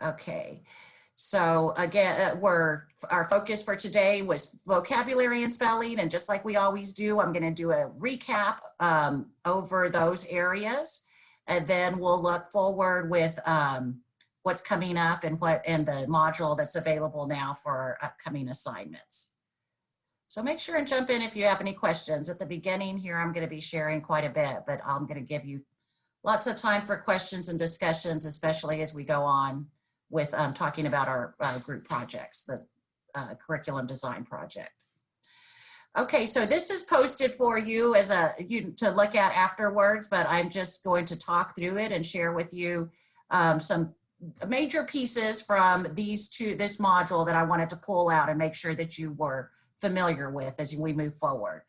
Okay. So again, our focus for today was vocabulary and spelling, and just like we always do, I'm going to do a recap over those areas, and then we'll look forward with what's coming up and the module that's available now for our upcoming assignments. So make sure and jump in if you have any questions. At the beginning here, I'm going to be sharing quite a bit, but I'm going to give you lots of time for questions and discussions, especially as we go on with talking about our group projects, the curriculum design project. Okay, so this is posted for you as to look at afterwards, but I'm just going to talk through it and share with you some major pieces from this module that I wanted to pull out and make sure that you were familiar with as we move forward.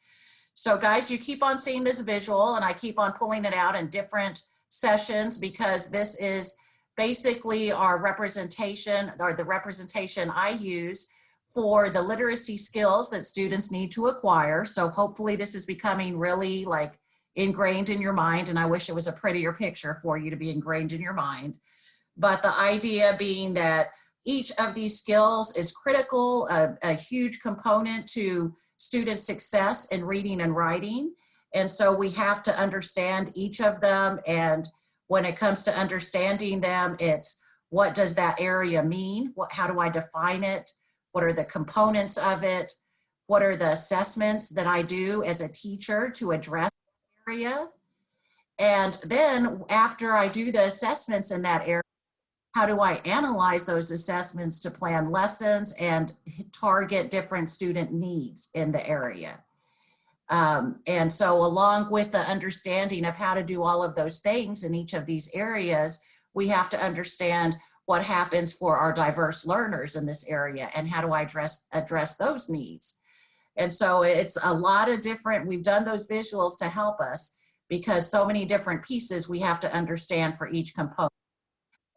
So guys, you keep on seeing this visual, and I keep on pulling it out in different sessions because this is basically our representation, or the representation I use for the literacy skills that students need to acquire. So hopefully this is becoming really like ingrained in your mind, and I wish it was a prettier picture for you to be ingrained in your mind. But the idea being that each of these skills is critical, a huge component to student success in reading and writing. And so we have to understand each of them. And when it comes to understanding them, it's what does that area mean? How do I define it? What are the components of it? What are the assessments that I do as a teacher to address the area? And then after I do the assessments in that area, how do I analyze those assessments to plan lessons and target different student needs in the area? And so along with the understanding of how to do all of those things in each of these areas, we have to understand what happens for our diverse learners in this area and how do I address those needs. And so it's a lot of different, we've done those visuals to help us because so many different pieces we have to understand for each component.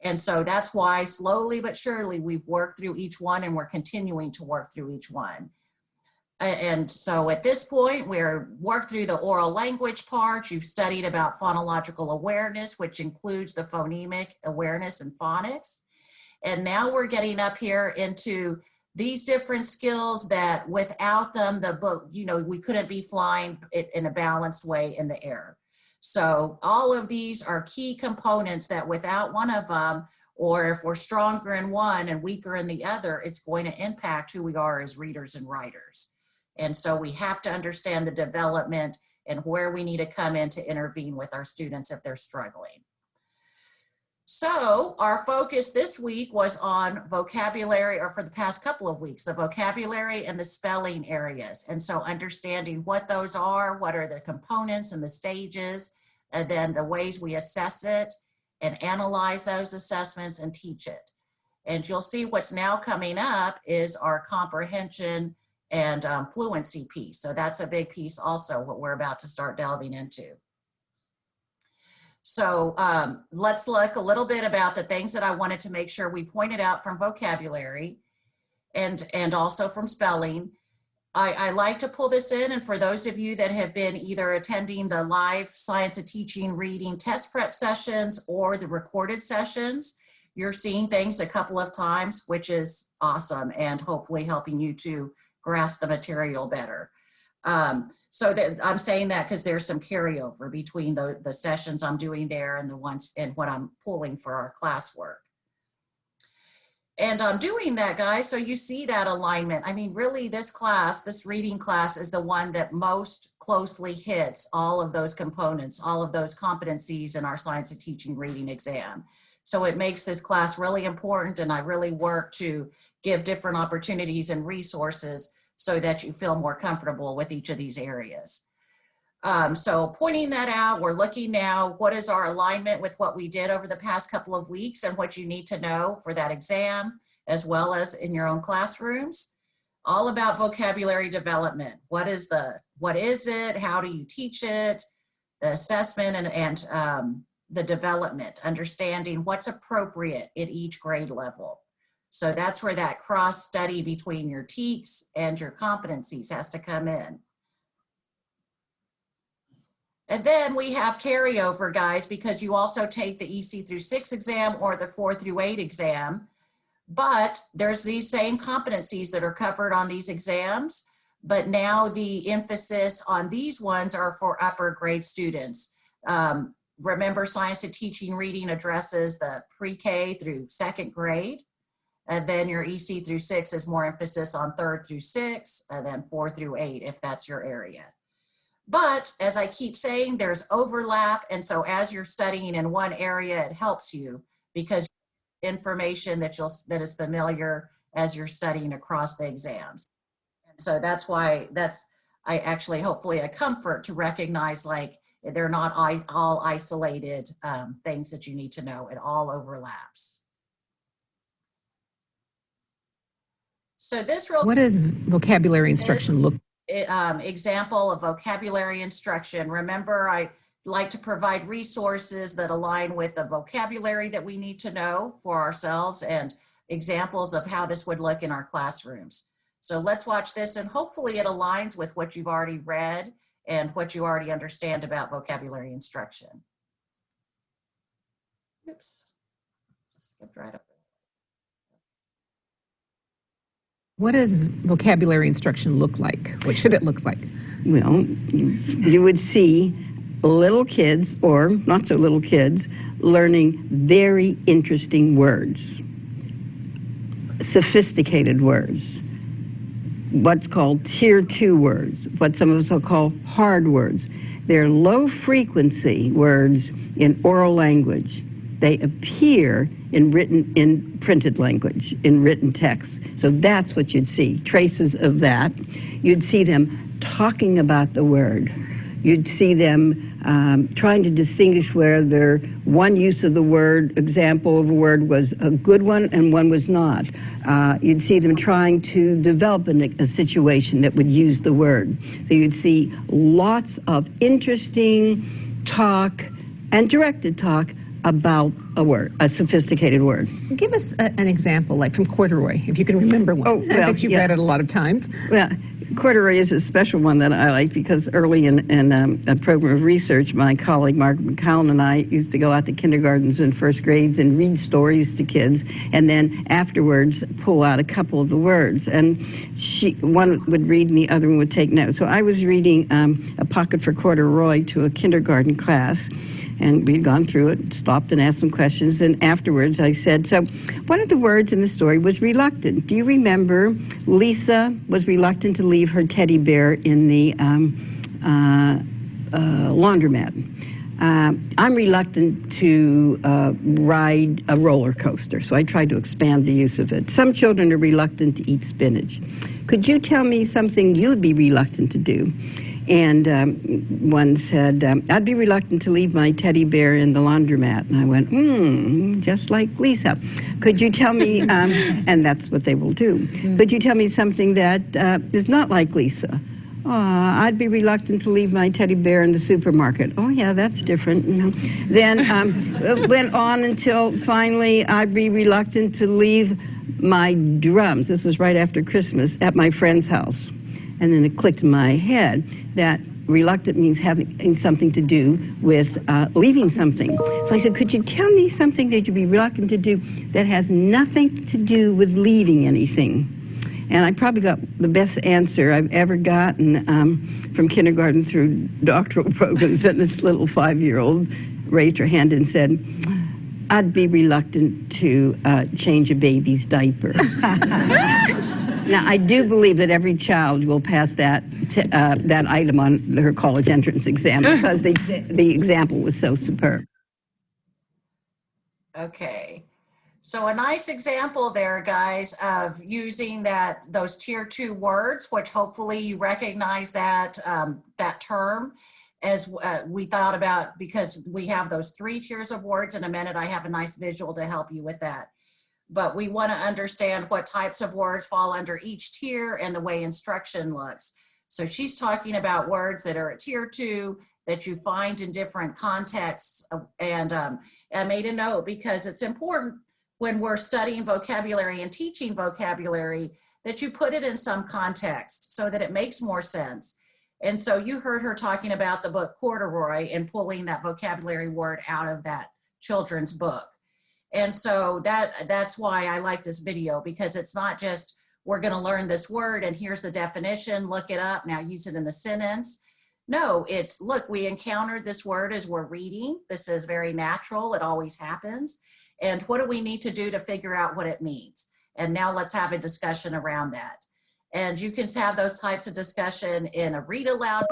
And so that's why slowly but surely we've worked through each one, and we're continuing to work through each one. And so at this point, we're worked through the oral language part. You've studied about phonological awareness, which includes the phonemic awareness and phonics. And now we're getting up here into these different skills that without them, we couldn't be flying in a balanced way in the air. So all of these are key components that without one of them, or if we're stronger in one and weaker in the other, it's going to impact who we are as readers and writers. And so we have to understand the development and where we need to come in to intervene with our students if they're struggling. So our focus this week was on vocabulary, or for the past couple of weeks, the vocabulary and the spelling areas. And so understanding what those are, what are the components and the stages, and then the ways we assess it and analyze those assessments and teach it. And you'll see what's now coming up is our comprehension and fluency piece. So that's a big piece also, what we're about to start delving into. So let's look a little bit about the things that I wanted to make sure we pointed out from vocabulary and also from spelling. I like to pull this in, and for those of you that have been either attending the live Science of Teaching reading test prep sessions or the recorded sessions, you're seeing things a couple of times, which is awesome, and hopefully helping you to grasp the material better. So that I'm saying that because there's some carryover between the sessions I'm doing there and the ones and what I'm pulling for our classwork. And I'm doing that, guys, so you see that alignment. I mean, really, this reading class is the one that most closely hits all of those components, all of those competencies in our Science of Teaching reading exam. So it makes this class really important, and I really work to give different opportunities and resources so that you feel more comfortable with each of these areas. So pointing that out, we're looking now, what is our alignment with what we did over the past couple of weeks and what you need to know for that exam, as well as in your own classrooms. All about vocabulary development. What is it? How do you teach it? The assessment and the development, understanding what's appropriate at each grade level. So that's where that cross study between your TEKS and your competencies has to come in. And then we have carryover, guys, because you also take the EC through 6 exam or the 4 through 8 exam. But there's these same competencies that are covered on these exams, but now the emphasis on these ones are for upper grade students. Remember, science and teaching reading addresses the pre-K through 2nd grade. And then your EC through 6 is more emphasis on 3rd through 6, and then 4 through 8, if that's your area. But as I keep saying, there's overlap. And so as you're studying in one area, it helps you because information that is familiar as you're studying across the exams. And so that's why I actually hopefully a comfort to recognize like they're not all isolated things that you need to know. It all overlaps. So this what does vocabulary instruction look? Example of vocabulary instruction. Remember, I like to provide resources that align with the vocabulary that we need to know for ourselves and examples of how this would look in our classrooms. So let's watch this, and hopefully it aligns with what you've already read and what you already understand about vocabulary instruction. Oops, just skipped right up. What does vocabulary instruction look like? What should it look like? Well, you would see little kids, or not so little kids, learning very interesting words, sophisticated words, what's called tier 2 words, what some of us will call hard words. They're low frequency words in oral language. They appear in printed language, in written text. So that's what you'd see, traces of that. You'd see them talking about the word. You'd see them trying to distinguish whether one use of the word, example of a word, was a good one and one was not. You'd see them trying to develop a situation that would use the word. So you'd see lots of interesting talk and directed talk about a word, a sophisticated word. Give us an example, like from corduroy, if you can remember one. Oh, well, I bet you've read it a lot of times. Well, corduroy is a special one that I like because early in a program of research, my colleague Margaret McCown and I used to go out to kindergartens and first grades and read stories to kids, and then afterwards pull out a couple of the words. And one would read and the other one would take notes. So I was reading A Pocket for Corduroy to a kindergarten class, and we'd gone through it, stopped and asked some questions, and afterwards I said, so one of the words in the story was reluctant. Do you remember Lisa was reluctant to leave her teddy bear in the laundromat? I'm reluctant to ride a roller coaster, so I tried to expand the use of it. Some children are reluctant to eat spinach. Could you tell me something you'd be reluctant to do? And one said, I'd be reluctant to leave my teddy bear in the laundromat. And I went, just like Lisa. Could you tell me, and that's what they will do. Could you tell me something that is not like Lisa? I'd be reluctant to leave my teddy bear in the supermarket. Oh, yeah, that's different. Then went on until finally I'd be reluctant to leave my drums. This was right after Christmas at my friend's house. And then it clicked in my head that reluctant means having something to do with leaving something. So I said, could you tell me something that you'd be reluctant to do that has nothing to do with leaving anything? And I probably got the best answer I've ever gotten from kindergarten through doctoral programs. And this little 5-year-old raised her hand and said, I'd be reluctant to change a baby's diaper. Now, I do believe that every child will pass that item on her college entrance exam because the example was so superb. Okay, so a nice example there, guys, of using those tier 2 words, which hopefully you recognize that term as we thought about, because we have those 3 tiers of words. In a minute, I have a nice visual to help you with that. But we want to understand what types of words fall under each tier and the way instruction looks. So she's talking about words that are at tier 2 that you find in different contexts. And I made a note because it's important when we're studying vocabulary and teaching vocabulary that you put it in some context so that it makes more sense. And so you heard her talking about the book Corduroy and pulling that vocabulary word out of that children's book. And so that's why I like this video, because it's not just, we're going to learn this word and here's the definition, look it up, now use it in a sentence. No, it's, look, we encountered this word as we're reading. This is very natural. It always happens. And what do we need to do to figure out what it means? And now let's have a discussion around that. And you can have those types of discussion in a read aloud,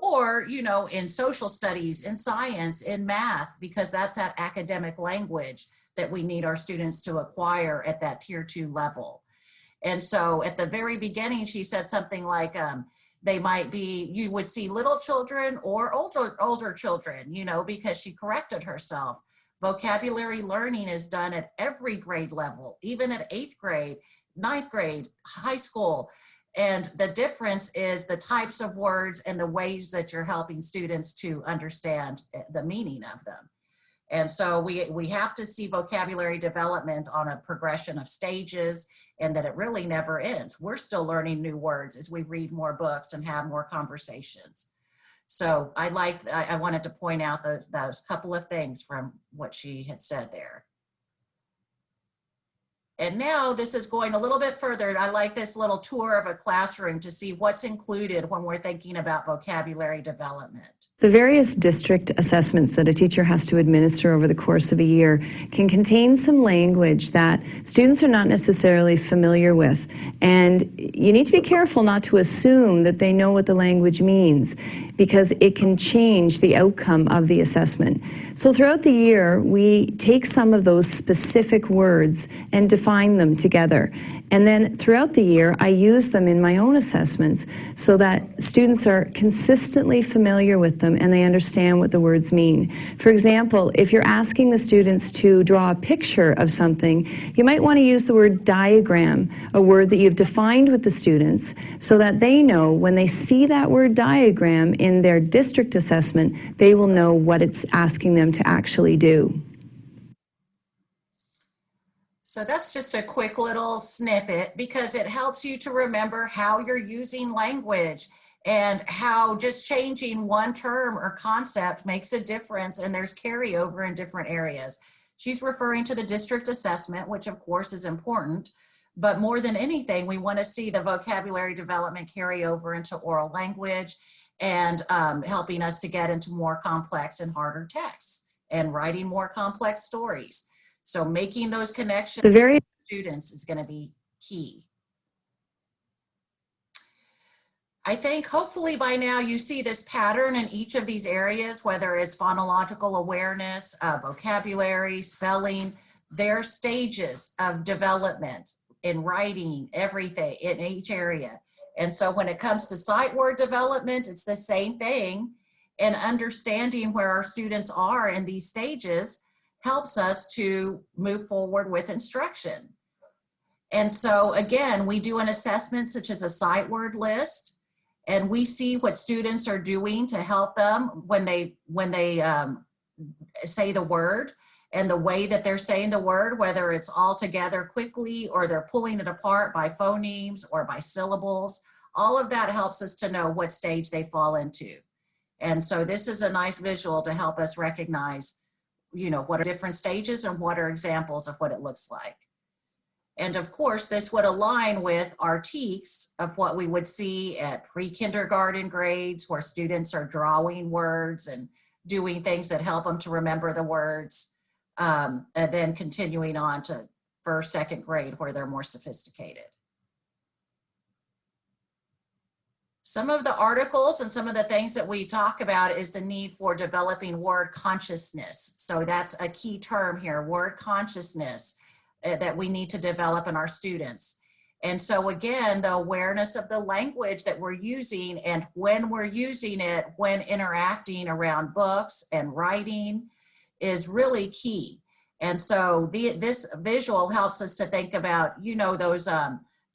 or, you know, in social studies, in science, in math, because that's that academic language that we need our students to acquire at that tier 2 level. And so at the very beginning, she said something like, they might be, you would see little children or older children, you know, because she corrected herself. Vocabulary learning is done at every grade level, even at 8th grade, 9th grade, high school. And the difference is the types of words and the ways that you're helping students to understand the meaning of them. And so we have to see vocabulary development on a progression of stages, and that it really never ends. We're still learning new words as we read more books and have more conversations. So I wanted to point out those couple of things from what she had said there. And now this is going a little bit further. I like this little tour of a classroom to see what's included when we're thinking about vocabulary development. The various district assessments that a teacher has to administer over the course of a year can contain some language that students are not necessarily familiar with. And you need to be careful not to assume that they know what the language means, because it can change the outcome of the assessment. So throughout the year, we take some of those specific words and define them together. And then throughout the year, I use them in my own assessments so that students are consistently familiar with them and they understand what the words mean. For example, if you're asking the students to draw a picture of something, you might want to use the word diagram, a word that you've defined with the students, so that they know when they see that word diagram in their district assessment, they will know what it's asking them to actually do. So that's just a quick little snippet, because it helps you to remember how you're using language and how just changing one term or concept makes a difference, and there's carryover in different areas. She's referring to the district assessment, which of course is important, but more than anything, we want to see the vocabulary development carry over into oral language and helping us to get into more complex and harder texts and writing more complex stories. So making those connections with students is going to be key. I think hopefully by now you see this pattern in each of these areas, whether it's phonological awareness, vocabulary, spelling, their stages of development in writing, everything in each area. And so when it comes to sight word development, it's the same thing. And understanding where our students are in these stages helps us to move forward with instruction. And so again, we do an assessment such as a sight word list, and we see what students are doing to help them when they say the word, and the way that they're saying the word, whether it's all together quickly or they're pulling it apart by phonemes or by syllables. All of that helps us to know what stage they fall into. And so this is a nice visual to help us recognize, you know, what are different stages and what are examples of what it looks like. And of course, this would align with our TEKS of what we would see at pre-kindergarten grades, where students are drawing words and doing things that help them to remember the words, and then continuing on to first, second grade, where they're more sophisticated. Some of the articles and some of the things that we talk about is the need for developing word consciousness. So that's a key term here, word consciousness, that we need to develop in our students. And so again, the awareness of the language that we're using and when we're using it, when interacting around books and writing, is really key. And so this visual helps us to think about, you know, those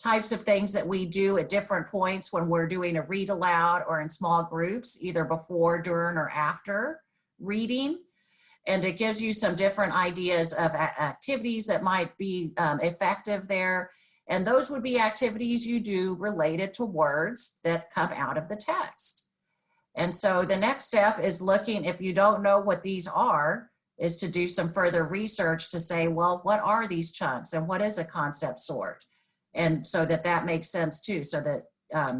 types of things that we do at different points when we're doing a read aloud or in small groups, either before, during, or after reading. And it gives you some different ideas of activities that might be effective there. And those would be activities you do related to words that come out of the text. And so the next step is looking, if you don't know what these are, is to do some further research to say, well, what are these chunks and what is a concept sort? And so that makes sense too, so that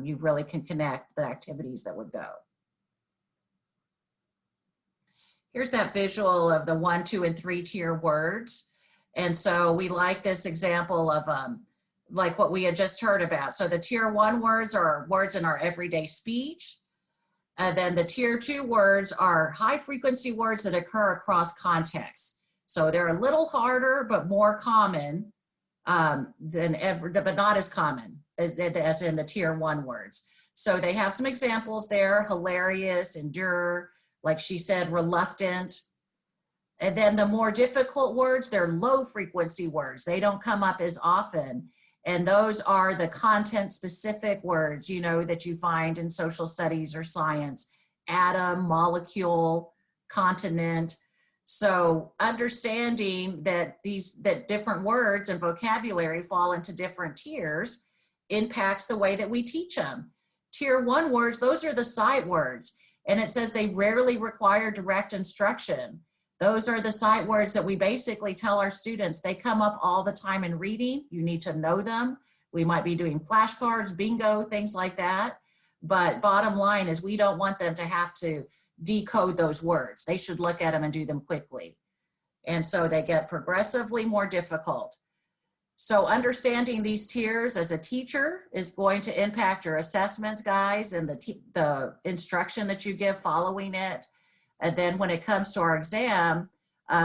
you really can connect the activities that would go. Here's that visual of the 1, 2, and 3 tier words. And so we like this example of like what we had just heard about. So the tier 1 words are words in our everyday speech. And then the tier 2 words are high frequency words that occur across contexts. So they're a little harder, but more common but not as common as in the tier 1 words. So they have some examples there: hilarious, endure, like she said, reluctant. And then the more difficult words, they're low frequency words. They don't come up as often. And those are the content specific words, you know, that you find in social studies or science: atom, molecule, continent. So understanding that that different words and vocabulary fall into different tiers impacts the way that we teach them. Tier 1 words, those are the sight words. And it says they rarely require direct instruction. Those are the sight words that we basically tell our students. They come up all the time in reading. You need to know them. We might be doing flashcards, bingo, things like that. But bottom line is we don't want them to have to decode those words. They should look at them and do them quickly. And so they get progressively more difficult. So understanding these tiers as a teacher is going to impact your assessments, guys, and the instruction that you give following it. And then when it comes to our exam,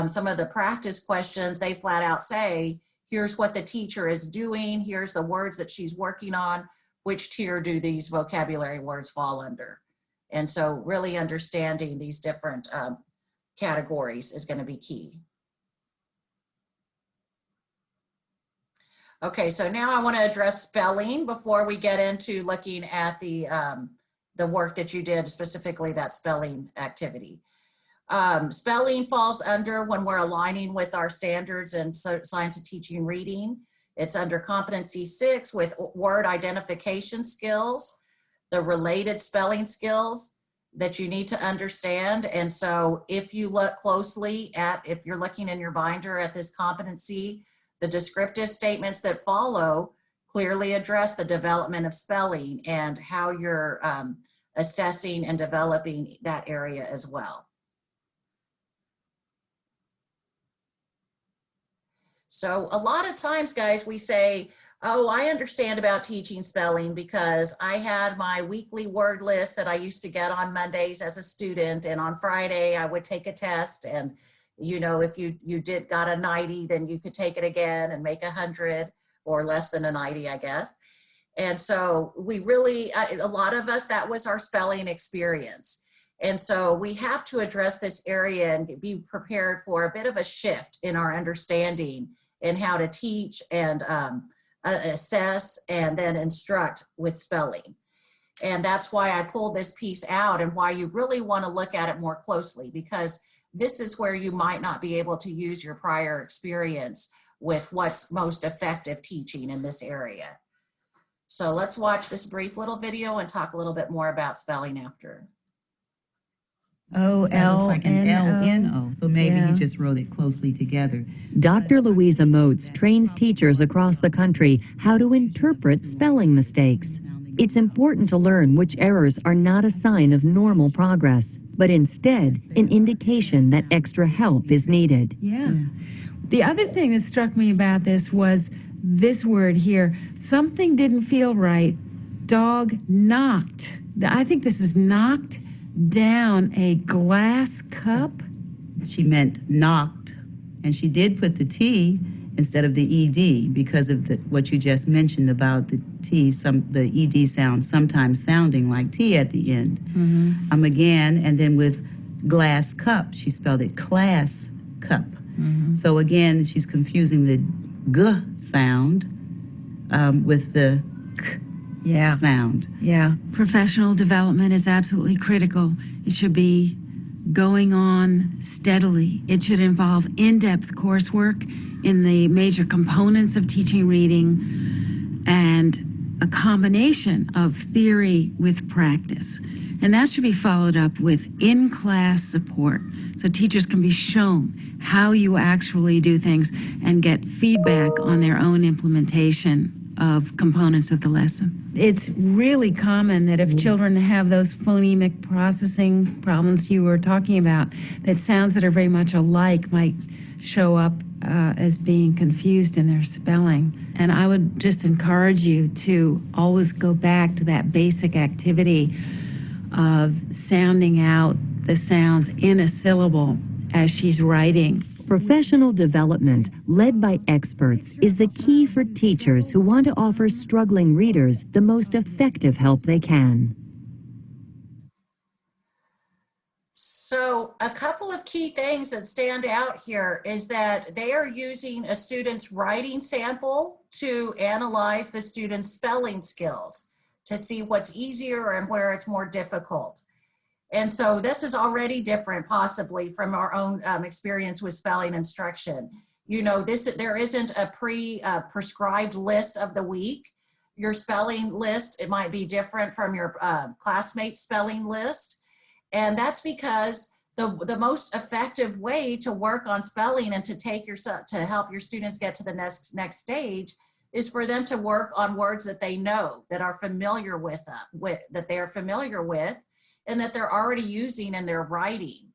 some of the practice questions, they flat out say, here's what the teacher is doing, here's the words that she's working on, which tier do these vocabulary words fall under? And so really understanding these different categories is going to be key. Okay, so now I want to address spelling before we get into looking at the work that you did, specifically that spelling activity. Spelling falls under, when we're aligning with our standards in science of teaching reading, it's under competency 6 with word identification skills, the related spelling skills that you need to understand. And so if you look closely at, if you're looking in your binder at this competency, the descriptive statements that follow clearly address the development of spelling and how you're assessing and developing that area as well. So a lot of times, guys, we say, oh, I understand about teaching spelling because I had my weekly word list that I used to get on Mondays as a student, and on Friday I would take a test, and you know, if you got a 90, then you could take it again and make 100 or less than a 90, I guess. And so we really, a lot of us, that was our spelling experience. And so we have to address this area and be prepared for a bit of a shift in our understanding in how to teach and assess and then instruct with spelling. And that's why I pulled this piece out and why you really want to look at it more closely, because this is where you might not be able to use your prior experience with what's most effective teaching in this area. So let's watch this brief little video and talk a little bit more about spelling after. That looks like an L-N-O, so maybe he just wrote it closely together. Dr. Louisa Moats trains teachers across the country how to interpret spelling mistakes. It's important to learn which errors are not a sign of normal progress, but instead an indication that extra help is needed. Yeah. The other thing that struck me about this was this word here. Something didn't feel right. Dog knocked. I think this is knocked down a glass cup. She meant knocked, and she did put the T instead of the ED because of what you just mentioned about the T, the ED sound sometimes sounding like T at the end. Mm-hmm. Again, and then with glass cup, she spelled it class cup. Mm-hmm. So again, she's confusing the G sound with the K sound. Yeah. Professional development is absolutely critical. It should be going on steadily. It should involve in-depth coursework in the major components of teaching reading. and a combination of theory with practice. And that should be followed up with in-class support, so teachers can be shown how you actually do things and get feedback on their own implementation of components of the lesson. It's really common that if children have those phonemic processing problems you were talking about, that sounds that are very much alike might show up as being confused in their spelling. And I would just encourage you to always go back to that basic activity of sounding out the sounds in a syllable as she's writing. Professional development, led by experts, is the key for teachers who want to offer struggling readers the most effective help they can. So a couple of key things that stand out here is that they are using a student's writing sample to analyze the student's spelling skills to see what's easier and where it's more difficult. And so this is already different possibly from our own experience with spelling instruction. You know, there isn't a prescribed list of the week. Your spelling list, it might be different from your classmate's spelling list. And that's because the most effective way to work on spelling and to help your students get to the next stage is for them to work on words that they know, that are familiar with, that they are familiar with, and that they're already using in their writing.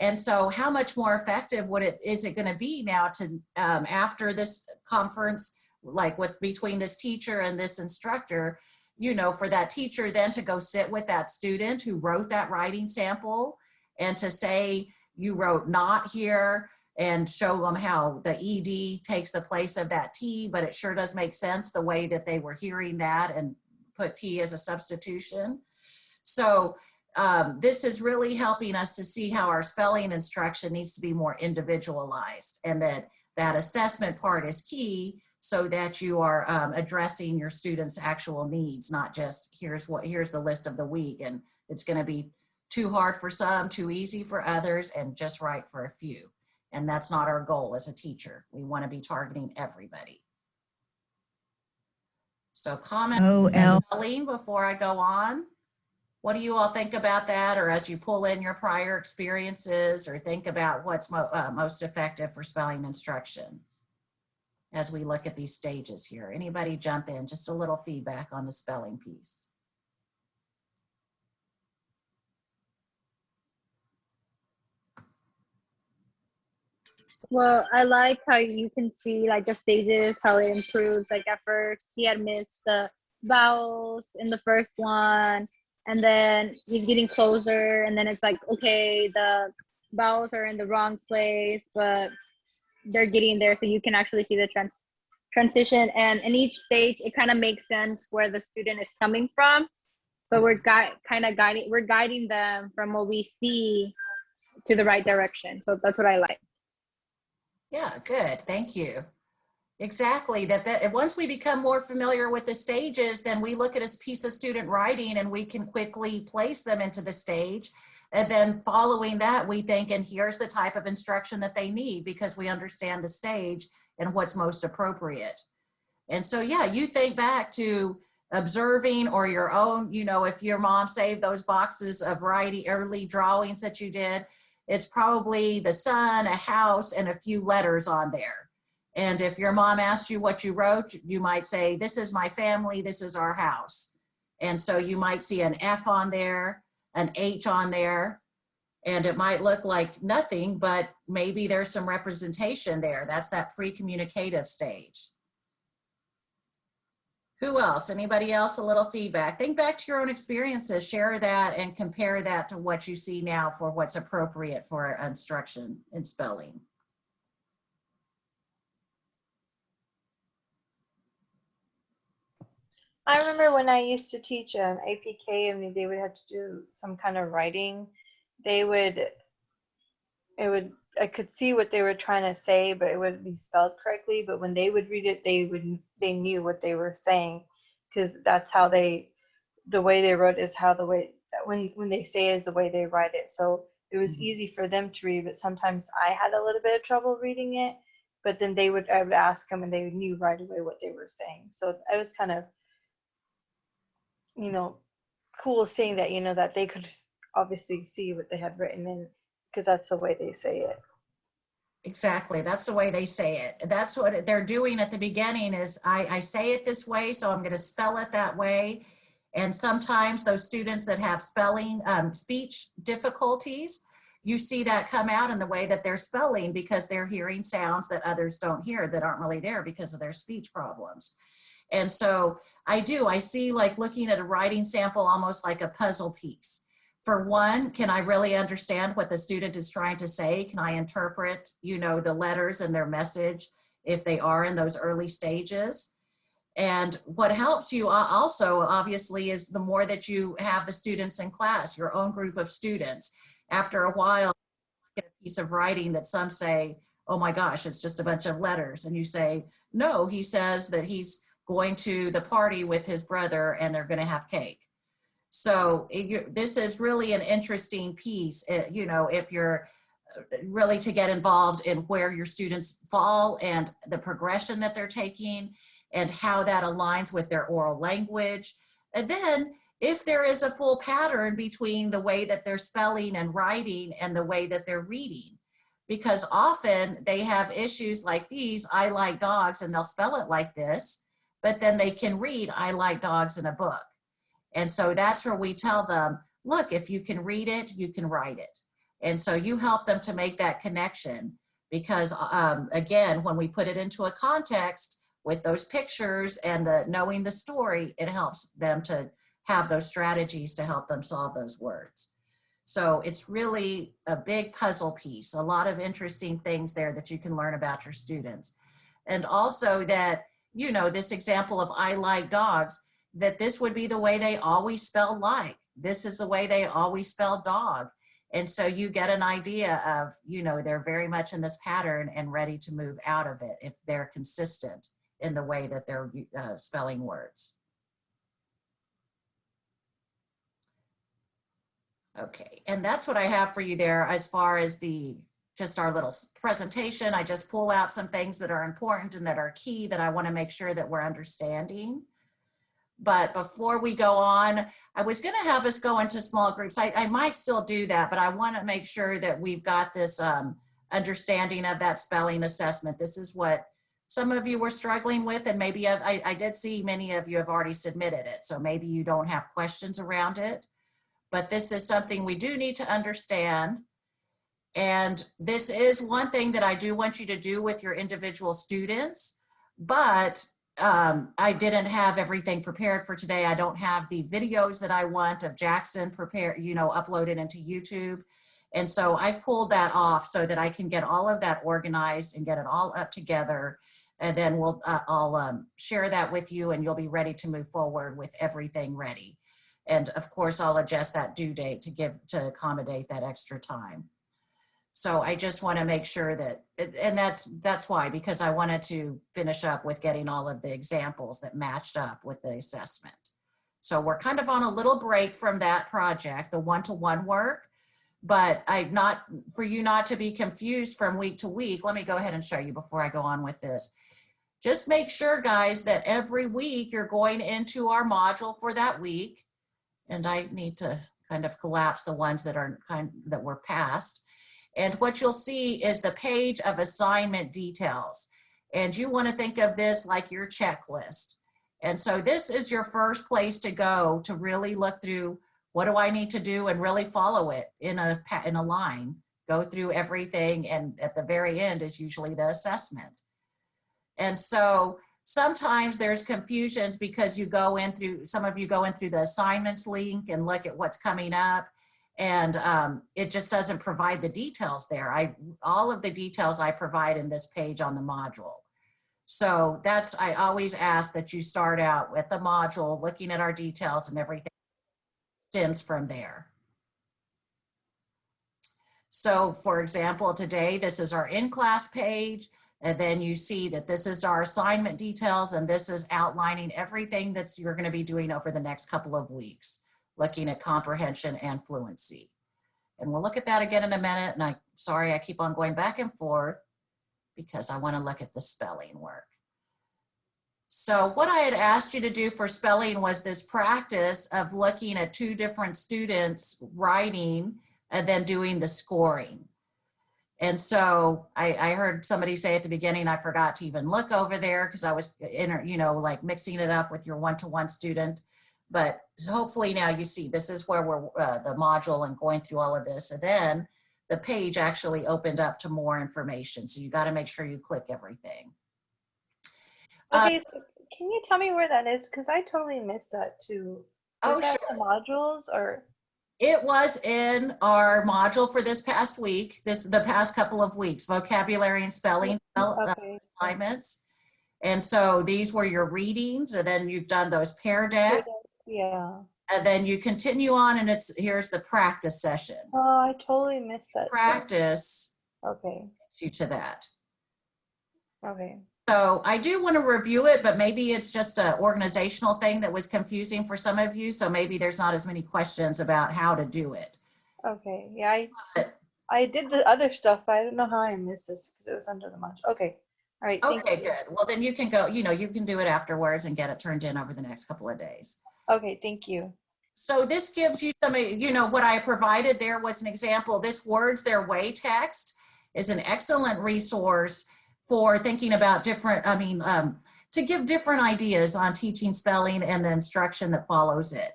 And so how much more effective is it going to be now to after this conference, like between this teacher and this instructor, you know, for that teacher then to go sit with that student who wrote that writing sample and to say, you wrote not here, and show them how the ED takes the place of that T, but it sure does make sense the way that they were hearing that and put T as a substitution. So this is really helping us to see how our spelling instruction needs to be more individualized, and that assessment part is key so that you are addressing your students' actual needs, not just here's the list of the week and it's going to be too hard for some, too easy for others, and just right for a few. And that's not our goal as a teacher. We want to be targeting everybody. So comment on spelling before I go on. What do you all think about that? Or as you pull in your prior experiences, or think about what's most effective for spelling instruction as we look at these stages here. Anybody jump in? Just a little feedback on the spelling piece. Well, I like how you can see like the stages, how it improves. Like at first he had missed the vowels in the first one, and then he's getting closer, and then it's like, okay, the vowels are in the wrong place, but they're getting there, so you can actually see the transition. And in each stage it kind of makes sense where the student is coming from, but we're guiding them from what we see to the right direction. So that's what I like. Yeah, good. Thank you. Exactly. That once we become more familiar with the stages, then we look at a piece of student writing and we can quickly place them into the stage. And then following that, we think, and here's the type of instruction that they need because we understand the stage and what's most appropriate. And so, yeah, you think back to observing or your own, you know, if your mom saved those boxes of writing early drawings that you did, it's probably the sun, a house, and a few letters on there. And if your mom asked you what you wrote, you might say, this is my family, this is our house. And so you might see an F on there, an H on there, and it might look like nothing, but maybe there's some representation there. That's that pre-communicative stage. Who else? Anybody else? A little feedback. Think back to your own experiences, share that, and compare that to what you see now for what's appropriate for instruction in spelling. I remember when I used to teach APK and they would have to do some kind of writing. I could see what they were trying to say, but it wouldn't be spelled correctly. But when they would read it, they knew what they were saying, because that's how the way they wrote is how the way that when they say is the way they write it. So it was easy for them to read, but sometimes I had a little bit of trouble reading it. but then I would ask them and they knew right away what they were saying. So I was kind of, cool seeing that, that they could obviously see what they had written in, because that's the way they say it. Exactly. That's the way they say it. That's what they're doing at the beginning is I say it this way, so I'm going to spell it that way. And sometimes those students that have spelling, speech difficulties, you see that come out in the way that they're spelling because they're hearing sounds that others don't hear that aren't really there because of their speech problems. And so I see like looking at a writing sample almost like a puzzle piece. For one, can I really understand what the student is trying to say? Can I interpret, the letters and their message if they are in those early stages? And what helps you also, obviously, is the more that you have the students in class, your own group of students. After a while, you get a piece of writing that some say, oh my gosh, it's just a bunch of letters. And you say, no, he says that he's going to the party with his brother and they're going to have cake. So this is really an interesting piece, if you're really to get involved in where your students fall and the progression that they're taking and how that aligns with their oral language. And then if there is a full pattern between the way that they're spelling and writing and the way that they're reading, because often they have issues like these, I like dogs, and they'll spell it like this, but then they can read I like dogs in a book. And so that's where we tell them, look, if you can read it, you can write it. And so you help them to make that connection because again, when we put it into a context with those pictures and knowing the story, it helps them to have those strategies to help them solve those words. So it's really a big puzzle piece, a lot of interesting things there that you can learn about your students. And also that, this example of I like dogs, that this would be the way they always spell like. This is the way they always spell dog. And so you get an idea of, they're very much in this pattern and ready to move out of it if they're consistent in the way that they're spelling words. Okay, and that's what I have for you there as far as just our little presentation. I just pull out some things that are important and that are key that I want to make sure that we're understanding. But before we go on, I was going to have us go into small groups. I might still do that, but I want to make sure that we've got this understanding of that spelling assessment. This is what some of you were struggling with, and maybe I did see many of you have already submitted it, so maybe you don't have questions around it. But this is something we do need to understand. And this is one thing that I do want you to do with your individual students, but I didn't have everything prepared for today. I don't have the videos that I want of Jackson prepared, uploaded into YouTube. And so I pulled that off so that I can get all of that organized and get it all up together. And then I'll share that with you and you'll be ready to move forward with everything ready. And of course, I'll adjust that due date to accommodate that extra time. So I just want to make sure that, and that's why, because I wanted to finish up with getting all of the examples that matched up with the assessment. So we're kind of on a little break from that project, the one-to-one work, but for you not to be confused from week to week, let me go ahead and show you before I go on with this. Just make sure, guys, that every week you're going into our module for that week. And I need to kind of collapse the ones that were passed. And what you'll see is the page of assignment details. And you want to think of this like your checklist. And so this is your first place to go to really look through what do I need to do and really follow it in a line, go through everything. And at the very end is usually the assessment. And so sometimes there's confusions because some of you go in through the assignments link and look at what's coming up. And it just doesn't provide the details there. All of the details I provide in this page on the module. So I always ask that you start out with the module, looking at our details and everything stems from there. So for example, today, this is our in-class page. And then you see that this is our assignment details and this is outlining everything that you're going to be doing over the next couple of weeks, looking at comprehension and fluency. And we'll look at that again in a minute. And sorry, I keep on going back and forth. because I want to look at the spelling work. So what I had asked you to do for spelling was this practice of looking at two different students writing and then doing the scoring. And so I heard somebody say at the beginning, I forgot to even look over there because I was like mixing it up with your one-to-one student. But hopefully now you see this is where we're the module and going through all of this. And then the page actually opened up to more information. So you got to make sure you click everything. Okay, so can you tell me where that is? Because I totally missed that too. Was that sure. the modules or? It was in our module for this past week, the past couple of weeks, vocabulary and spelling assignments. And so these were your readings, and then you've done those pair decks. Yeah. And then you continue on, and here's the practice session. Oh, I totally missed that. Practice. Okay. Gets you to that. Okay. So I do want to review it, but maybe it's just an organizational thing that was confusing for some of you. So maybe there's not as many questions about how to do it. Okay. Yeah, I did the other stuff, but I don't know how I missed this because it was under the module. Okay. All right. Okay, good. Well, then you can go, you can do it afterwards and get it turned in over the next couple of days. Okay. Thank you. So this gives you some, what I provided there was an example. This Words Their Way text is an excellent resource for thinking about different, to give different ideas on teaching spelling and the instruction that follows it.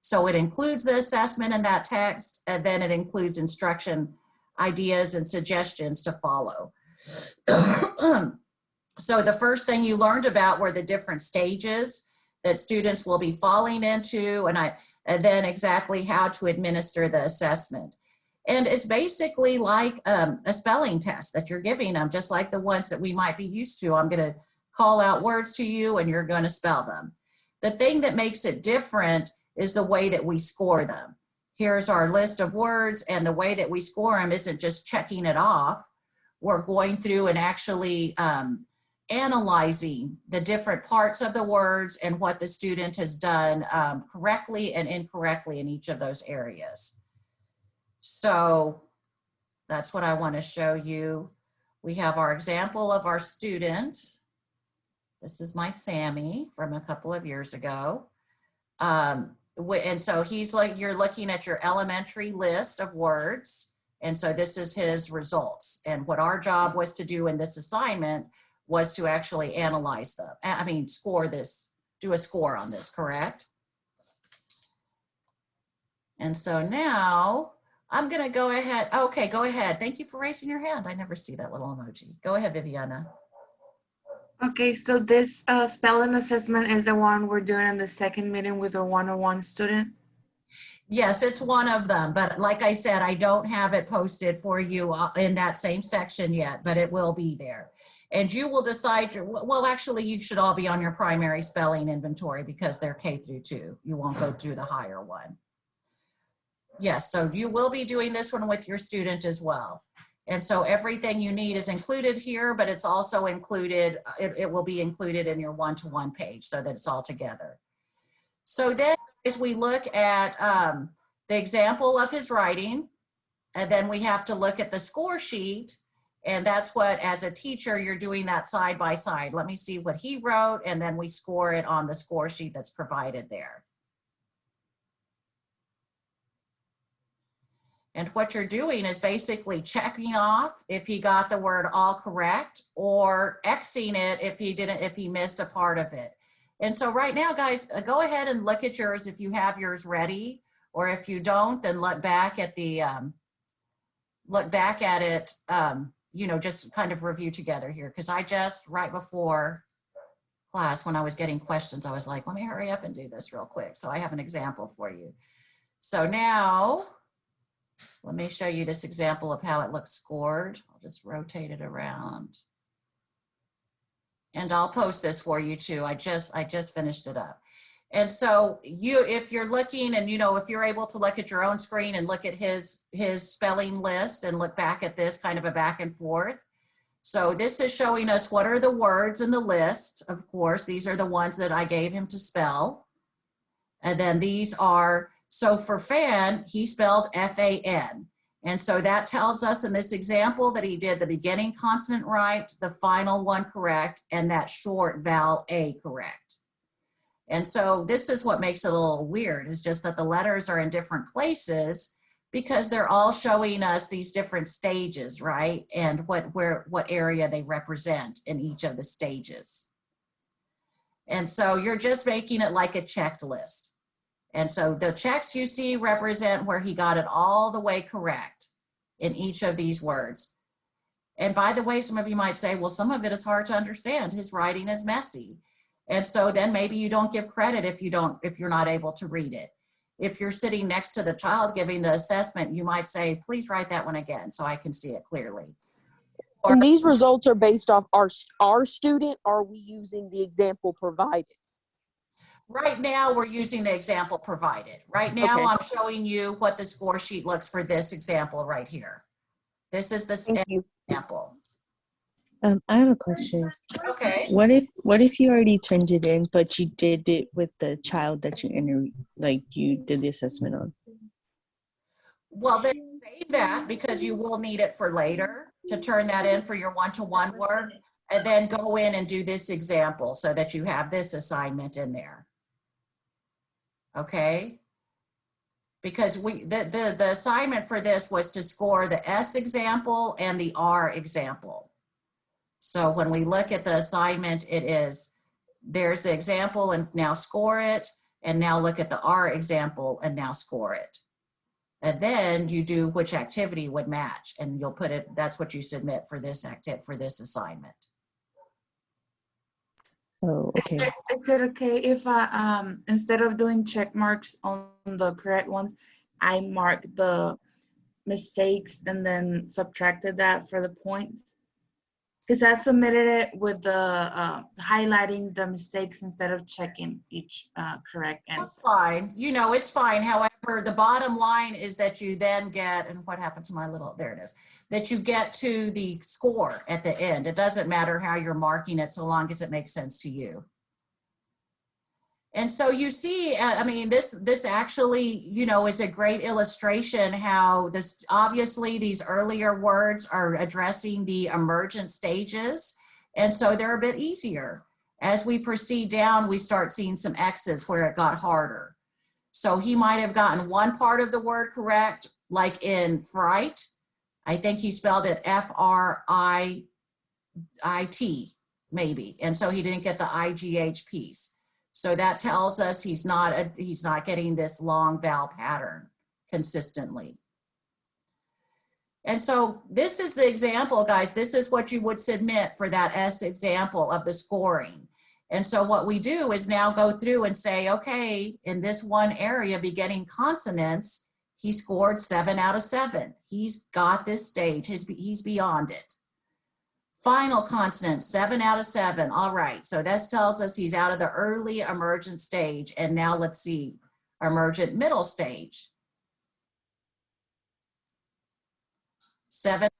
So it includes the assessment in that text, and then it includes instruction ideas and suggestions to follow. So the first thing you learned about were the different stages that students will be falling into, and then exactly how to administer the assessment. And it's basically like a spelling test that you're giving them, just like the ones that we might be used to. I'm going to call out words to you and you're going to spell them. The thing that makes it different is the way that we score them. Here's our list of words, and the way that we score them isn't just checking it off. We're going through and actually analyzing the different parts of the words and what the student has done correctly and incorrectly in each of those areas. So that's what I want to show you. We have our example of our student. This is my Sammy from a couple of years ago. And so he's like, you're looking at your elementary list of words. And so this is his results. And what our job was to do in this assignment was to actually analyze them. Score this, do a score on this, correct? And so now, I'm going to go ahead. Okay, go ahead. Thank you for raising your hand. I never see that little emoji. Go ahead, Viviana. Okay, so this spelling assessment is the one we're doing in the second meeting with a one-on-one student? Yes, it's one of them. But like I said, I don't have it posted for you in that same section yet, but it will be there. And you will decide, well, actually, you should all be on your primary spelling inventory because they're K through 2. You won't go through the higher one. Yes, so you will be doing this one with your student as well. And so everything you need is included here, but it's also included, it will be included in your one-to-one page so that it's all together. So then as we look at the example of his writing, and then we have to look at the score sheet, and that's what, as a teacher, you're doing that side by side. Let me see what he wrote, and then we score it on the score sheet that's provided there. And what you're doing is basically checking off if he got the word all correct, or Xing it if he missed a part of it. And so right now, guys, go ahead and look at yours if you have yours ready, or if you don't, then look back at it, just kind of review together here. Because I just, right before class, when I was getting questions, I was like, let me hurry up and do this real quick. So I have an example for you. So now, let me show you this example of how it looks scored. I'll just rotate it around. And I'll post this for you too. I just finished it up. And so if you're looking and, if you're able to look at your own screen and look at his spelling list and look back at this, kind of a back and forth. So this is showing us what are the words in the list. Of course, these are the ones that I gave him to spell. And then these are, so for fan, he spelled F-A-N. And so that tells us in this example that he did the beginning consonant right, the final one correct, and that short vowel A correct. And so this is what makes it a little weird, is just that the letters are in different places because they're all showing us these different stages, right? And what area they represent in each of the stages. And so you're just making it like a checked list. And so the checks you see represent where he got it all the way correct in each of these words. And by the way, some of you might say, well, some of it is hard to understand. His writing is messy. And so then maybe you don't give credit if you're not able to read it. If you're sitting next to the child giving the assessment, you might say, please write that one again so I can see it clearly. And these results are based off our student, or are we using the example provided? Right now, we're using the example provided. Right now, Okay. I'm showing you what the score sheet looks for this example right here. This is the Thank you. example. I have a question. Okay. What if you already turned it in, but you did it with the child that you you did the assessment on? Well, then save that because you will need it for later to turn that in for your one-to-one work, and then go in and do this example so that you have this assignment in there. Okay? Because the assignment for this was to score the S example and the R example. So when we look at the assignment, there's the example and now score it, and now look at the R example and now score it. And then you do which activity would match, and you'll put it, that's what you submit for this assignment. Oh, okay. Is it okay if I, instead of doing check marks on the correct ones, I mark the mistakes and then subtracted that for the points? Because I submitted it with the highlighting the mistakes instead of checking each correct answer. That's fine. It's fine. However, the bottom line is that you then get, and what happened to my little, there it is, that you get to the score at the end. It doesn't matter how you're marking it so long as it makes sense to you. And so you see, this actually, is a great illustration how this, obviously these earlier words are addressing the emergent stages. And so they're a bit easier. As we proceed down, we start seeing some X's where it got harder. So he might have gotten one part of the word correct, like in fright. I think he spelled it F-R-I-I-T, maybe. And so he didn't get the I-G-H piece. So that tells us he's not getting this long vowel pattern consistently. And so this is the example, guys. This is what you would submit for that S example of the scoring. And so what we do is now go through and say, okay, in this one area, beginning consonants, he scored 7 out of 7. He's got this stage, he's beyond it. Final consonant, 7 out of 7. All right, so this tells us he's out of the early emergent stage. And now let's see, emergent middle stage. 7 out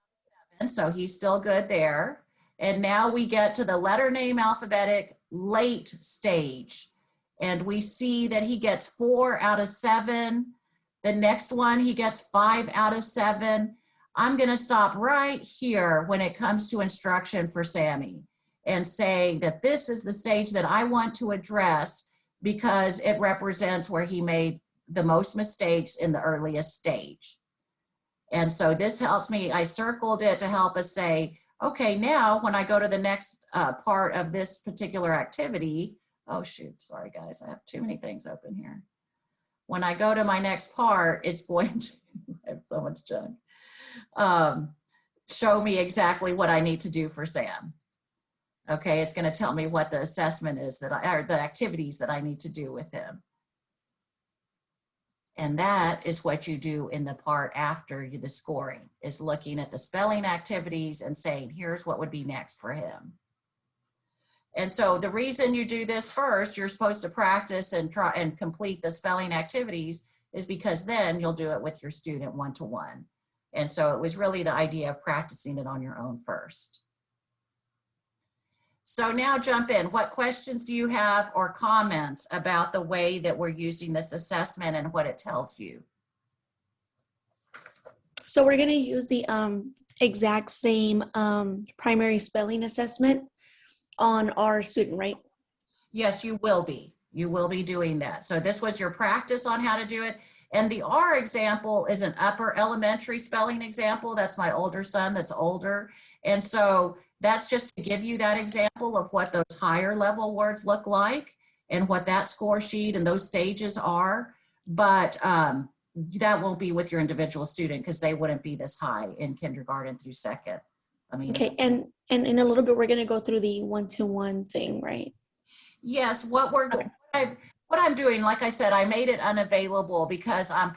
of 7, so he's still good there. And now we get to the letter name alphabetic late stage. And we see that he gets 4 out of 7. The next one, he gets 5 out of 7. I'm going to stop right here when it comes to instruction for Sammy and say that this is the stage that I want to address because it represents where he made the most mistakes in the earliest stage. And so this helps me, I circled it to help us say, okay, now when I go to the next part of this particular activity, oh shoot, sorry guys, I have too many things open here. When I go to my next part, it's going to, I have so much junk. Show me exactly what I need to do for Sam. Okay, it's going to tell me what the assessment is or the activities that I need to do with him. And that is what you do in the part after the scoring, is looking at the spelling activities and saying, here's what would be next for him. And so the reason you do this first, you're supposed to practice and try and complete the spelling activities, is because then you'll do it with your student one-to-one. And so it was really the idea of practicing it on your own first. So now jump in. What questions do you have or comments about the way that we're using this assessment and what it tells you? So we're going to use the exact same primary spelling assessment on our student, right? Yes, you will be. You will be doing that. So this was your practice on how to do it. And the R example is an upper elementary spelling example. That's my older son that's older. And so that's just to give you that example of what those higher level words look like and what that score sheet and those stages are. But that won't be with your individual student because they wouldn't be this high in kindergarten through second. I mean, Okay, and in a little bit, we're going to go through the 1-to-1 thing, right? yes, what I'm doing, like I said, I made it unavailable because I'm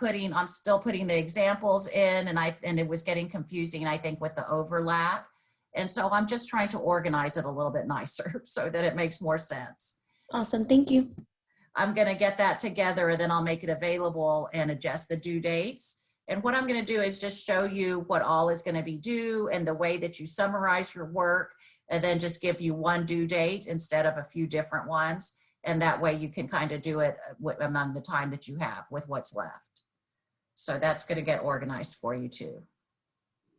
still putting the examples in, and it was getting confusing, I think, with the overlap. And so I'm just trying to organize it a little bit nicer so that it makes more sense. Awesome, thank you. I'm going to get that together and then I'll make it available and adjust the due dates. And what I'm going to do is just show you what all is going to be due and the way that you summarize your work, and then just give you one due date instead of a few different ones. And that way you can kind of do it among the time that you have with what's left. So that's going to get organized for you too.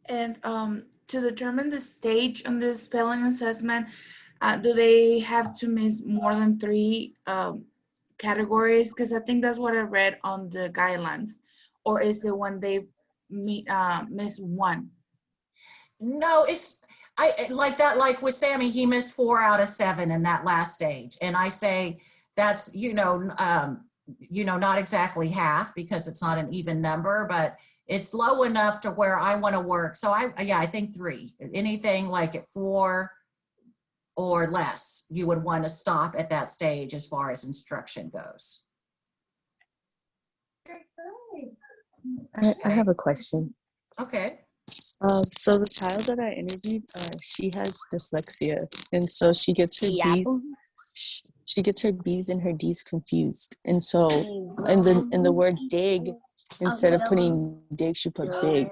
And to determine the stage on this spelling assessment, do they have to miss more than 3 categories? Because I think that's what I read on the guidelines. Or is it when they miss 1? No, I like that, like with Sammy, he missed 4 out of 7 in that last stage. And I say that's, not exactly half because it's not an even number, but it's low enough to where I want to work. So I think 3, anything like at 4 or less, you would want to stop at that stage as far as instruction goes. I have a question. Okay. So the child that I interviewed, she has dyslexia, and so she gets her B's. She gets her B's and her D's confused, and so in the word dig, instead of putting dig, she put big.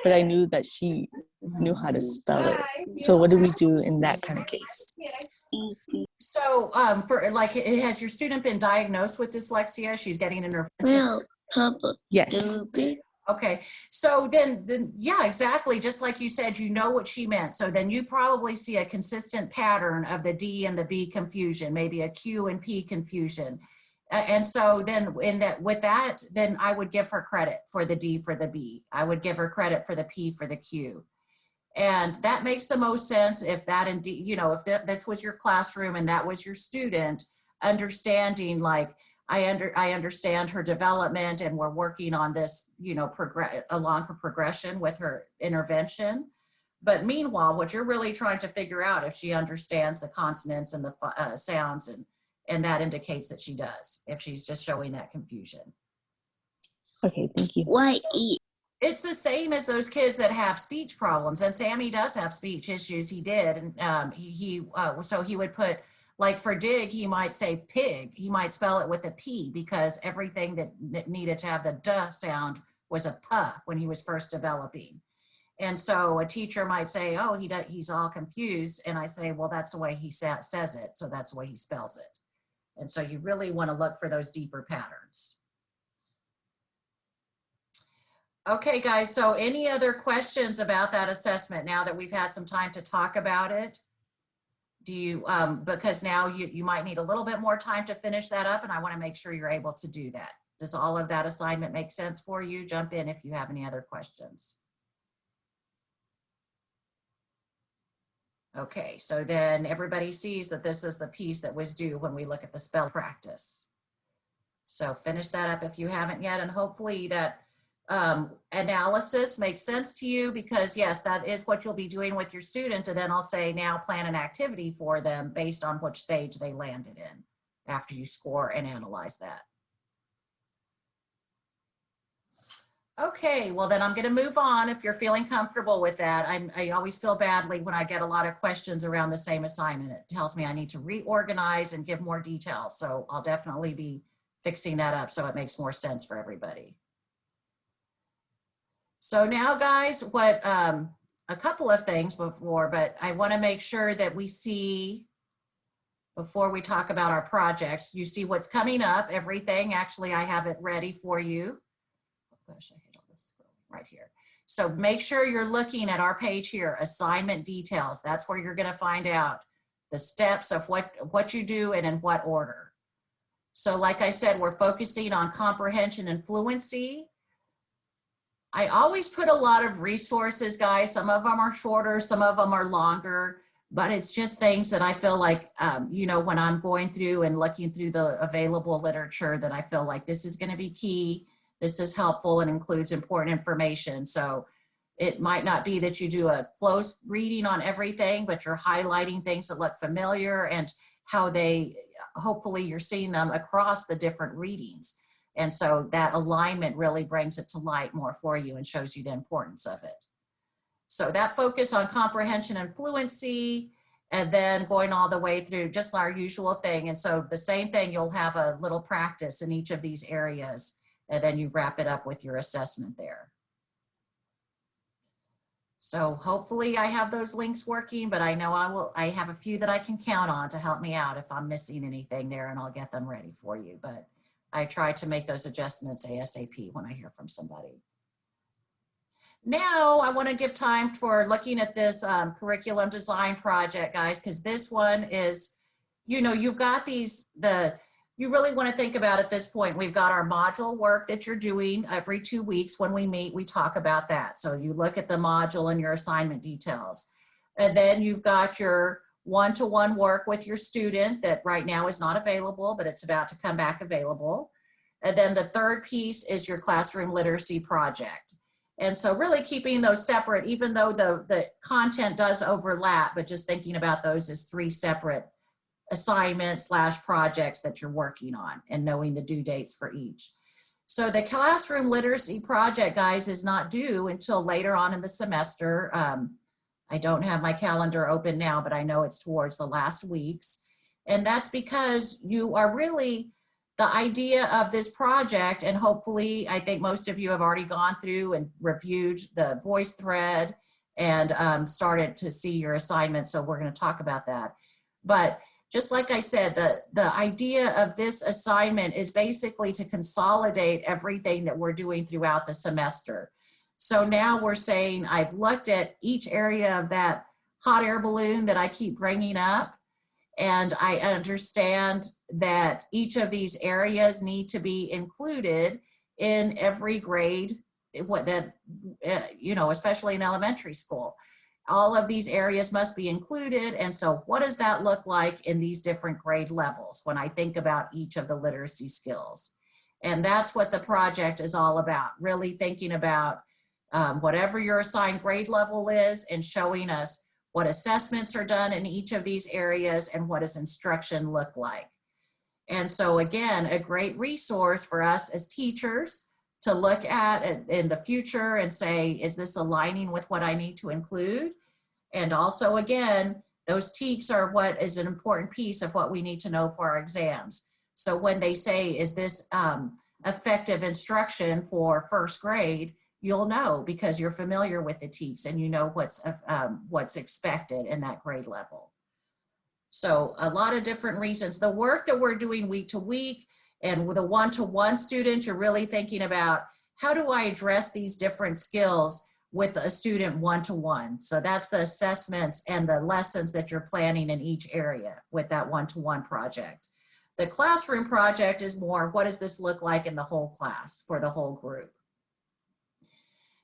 But I knew that she knew how to spell it. So what do we do in that kind of case? So has your student been diagnosed with dyslexia? She's getting an intervention. Yes. Okay, so then yeah, exactly. Just like you said, you know what she meant. So then you probably see a consistent pattern of the D and the B confusion, maybe a Q and P confusion. And so then then I would give her credit for the D for the B. I would give her credit for the P for the Q. And that makes the most sense if that indeed, if this was your classroom and that was your student, understanding like, I understand her development and we're working on this, along her progression with her intervention. But meanwhile, what you're really trying to figure out if she understands the consonants and the sounds, and that indicates that she does, if she's just showing that confusion. Okay, thank you. It's the same as those kids that have speech problems, and Sammy does have speech issues. He did, and so he would put, like for dig, he might say pig. He might spell it with a P because everything that needed to have the duh sound was a puh when he was first developing. And so a teacher might say, oh, he's all confused. And I say, well, that's the way he says it. So that's the way he spells it. And so you really want to look for those deeper patterns. Okay, guys, so any other questions about that assessment now that we've had some time to talk about it? Do you, because now you might need a little bit more time to finish that up, and I want to make sure you're able to do that. Does all of that assignment make sense for you? Jump in if you have any other questions. Okay, so then everybody sees that this is the piece that was due when we look at the spell practice. So finish that up if you haven't yet, and hopefully that analysis makes sense to you, because yes, that is what you'll be doing with your student. And then I'll say, now plan an activity for them based on which stage they landed in after you score and analyze that. Okay, well then I'm going to move on if you're feeling comfortable with that. I always feel badly when I get a lot of questions around the same assignment. It tells me I need to reorganize and give more details. So I'll definitely be fixing that up so it makes more sense for everybody. So now, guys, what a couple of things before, but I want to make sure that we see, before we talk about our projects, you see what's coming up, everything. Actually, I have it ready for you. Oh gosh, I hit all this right here. So make sure you're looking at our page here, assignment details. That's where you're going to find out the steps of what you do and in what order. So like I said, we're focusing on comprehension and fluency. I always put a lot of resources, guys. Some of them are shorter, some of them are longer, but it's just things that I feel like, you know, when I'm going through and looking through the available literature, that I feel like this is going to be key. This is helpful and includes important information. So it might not be that you do a close reading on everything, but you're highlighting things that look familiar and how they, hopefully you're seeing them across the different readings. And so that alignment really brings it to light more for you and shows you the importance of it. So that focus on comprehension and fluency, and then going all the way through just our usual thing. And so the same thing, you'll have a little practice in each of these areas, and then you wrap it up with your assessment there. So hopefully I have those links working, but I know I have a few that I can count on to help me out if I'm missing anything there, and I'll get them ready for you. But I try to make those adjustments ASAP when I hear from somebody. Now I want to give time for looking at this curriculum design project, guys, because this one is, you know, you've got you really want to think about at this point, we've got our module work that you're doing every 2 weeks. When we meet, we talk about that. So you look at the module and your assignment details. And then you've got your one-to-one work with your student that right now is not available, but it's about to come back available. And then the third piece is your classroom literacy project. And so really keeping those separate, even though the content does overlap, but just thinking about those as 3 separate assignments / projects that you're working on and knowing the due dates for each. So the classroom literacy project, guys, is not due until later on in the semester. I don't have my calendar open now, but I know it's towards the last weeks. And that's because you are really, the idea of this project, and hopefully I think most of you have already gone through and reviewed the voice thread and started to see your assignments. So we're going to talk about that. But just like I said, the idea of this assignment is basically to consolidate everything that we're doing throughout the semester. So now we're saying, I've looked at each area of that hot air balloon that I keep bringing up, and I understand that each of these areas need to be included in every grade, you know, especially in elementary school. All of these areas must be included. And so what does that look like in these different grade levels when I think about each of the literacy skills? And that's what the project is all about, really thinking about whatever your assigned grade level is and showing us what assessments are done in each of these areas and what does instruction look like. And so again, a great resource for us as teachers to look at in the future and say, is this aligning with what I need to include? And also, again, those TEKS are what is an important piece of what we need to know for our exams. So when they say, is this effective instruction for first grade, you'll know because you're familiar with the TEKS and you know what's expected in that grade level. So a lot of different reasons. The work that we're doing week to week, and with a one-to-one student, you're really thinking about how do I address these different skills with a student one-to-one. So that's the assessments and the lessons that you're planning in each area with that one-to-one project. The classroom project is more, what does this look like in the whole class for the whole group?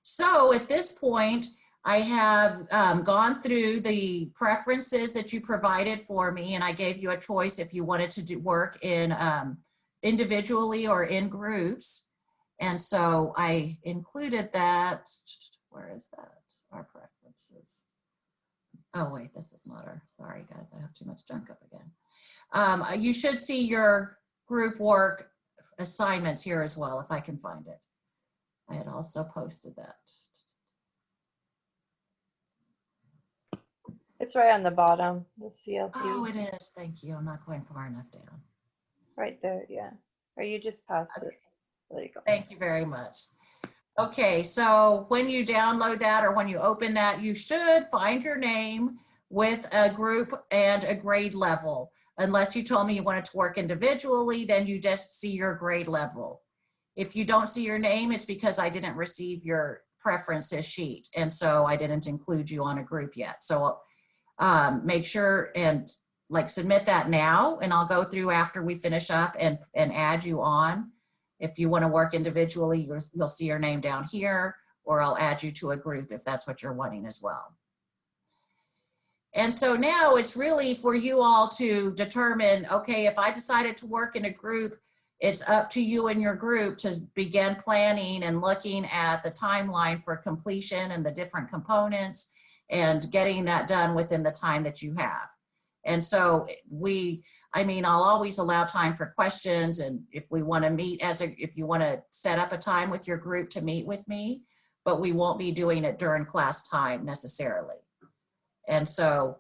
So at this point, I have gone through the preferences that you provided for me, and I gave you a choice if you wanted to do work in individually or in groups. And so I included that. Where is that? Our preferences. Oh wait, this is not our, sorry guys, I have too much junk up again. You should see your group work assignments here as well, if I can find it. I had also posted that. It's right on the bottom, the CLP. Oh, it is. Thank you. I'm not going far enough down. Right there, yeah. Or you just passed it. There you go. Thank you very much. Okay, so when you download that or when you open that, you should find your name with a group and a grade level. Unless you told me you wanted to work individually, then you just see your grade level. If you don't see your name, it's because I didn't receive your preferences sheet. And so I didn't include you on a group yet. So make sure and like submit that now, and I'll go through after we finish up and add you on. If you want to work individually, you'll see your name down here, or I'll add you to a group if that's what you're wanting as well. And so now it's really for you all to determine, okay, if I decided to work in a group, it's up to you and your group to begin planning and looking at the timeline for completion and the different components and getting that done within the time that you have. And so I'll always allow time for questions, and if we want to meet if you want to set up a time with your group to meet with me, but we won't be doing it during class time necessarily. And so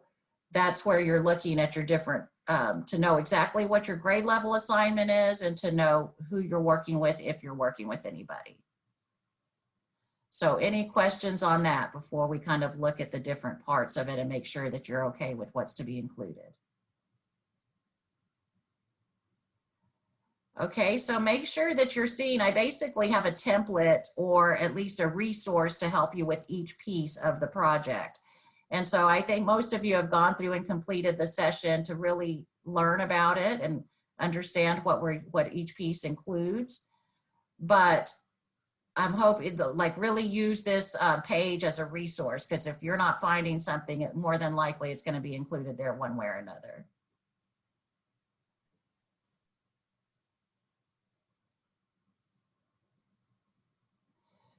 that's where you're looking at your different, to know exactly what your grade level assignment is and to know who you're working with if you're working with anybody. So any questions on that before we kind of look at the different parts of it and make sure that you're okay with what's to be included? Okay, so make sure that you're seeing, I basically have a template or at least a resource to help you with each piece of the project. And so I think most of you have gone through and completed the session to really learn about it and understand what each piece includes. But I'm hoping like really use this page as a resource, because if you're not finding something, more than likely it's going to be included there one way or another.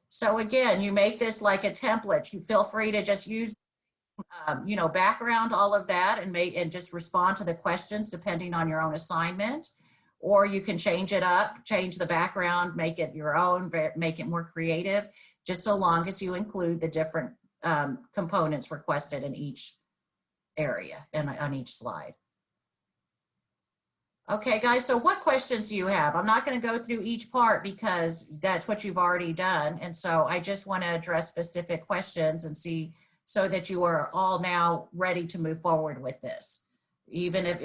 So again, you make this like a template. You feel free to just use background, all of that, and just respond to the questions depending on your own assignment. Or you can change it up, change the background, make it your own, make it more creative, just so long as you include the different components requested in each area and on each slide. Okay, guys, so what questions do you have? I'm not going to go through each part because that's what you've already done. And so I just want to address specific questions and see so that you are all now ready to move forward with this. Even if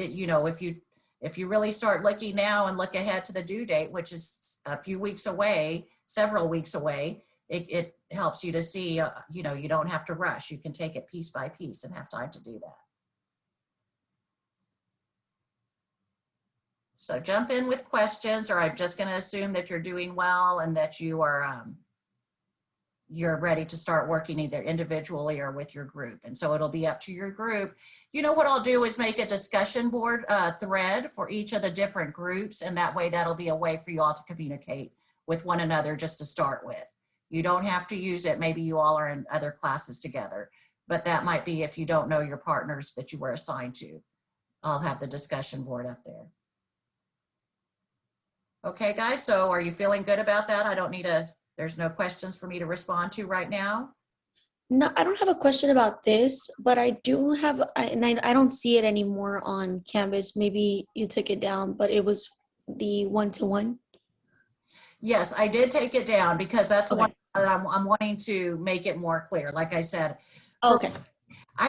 if you really start looking now and look ahead to the due date, which is a few weeks away, several weeks away, it helps you to see, you don't have to rush. You can take it piece by piece and have time to do that. So jump in with questions, or I'm just going to assume that you're doing well and that you are you're ready to start working either individually or with your group. And so it'll be up to your group. What I'll do is make a discussion board thread for each of the different groups. And that way that'll be a way for you all to communicate with one another just to start with. You don't have to use it. Maybe you all are in other classes together, but that might be if you don't know your partners that you were assigned to. I'll have the discussion board up there. Okay, guys, so are you feeling good about that? There's no questions for me to respond to right now? No, I don't have a question about this, but I do have, and I don't see it anymore on Canvas. Maybe you took it down, but it was the one-to-one. Yes, I did take it down because that's the one that I'm wanting to make it more clear. Like I said, okay. I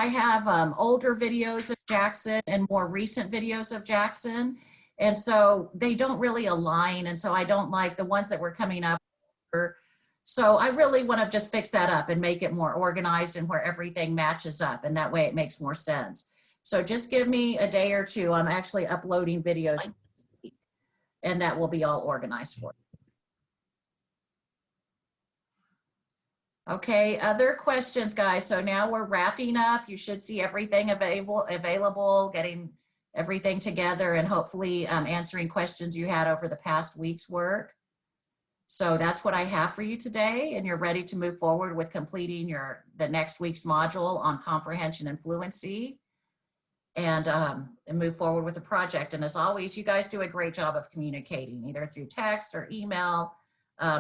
have older videos of Jackson and more recent videos of Jackson. And so they don't really align. And so I don't like the ones that were coming up. So I really want to just fix that up and make it more organized and where everything matches up. And that way it makes more sense. So just give me a day or two. I'm actually uploading videos and that will be all organized for you. Okay, other questions, guys. So now we're wrapping up. You should see everything available, getting everything together, and hopefully answering questions you had over the past week's work. So that's what I have for you today, and you're ready to move forward with completing the next week's module on comprehension and fluency, and move forward with the project. And as always, you guys do a great job of communicating, either through text or email.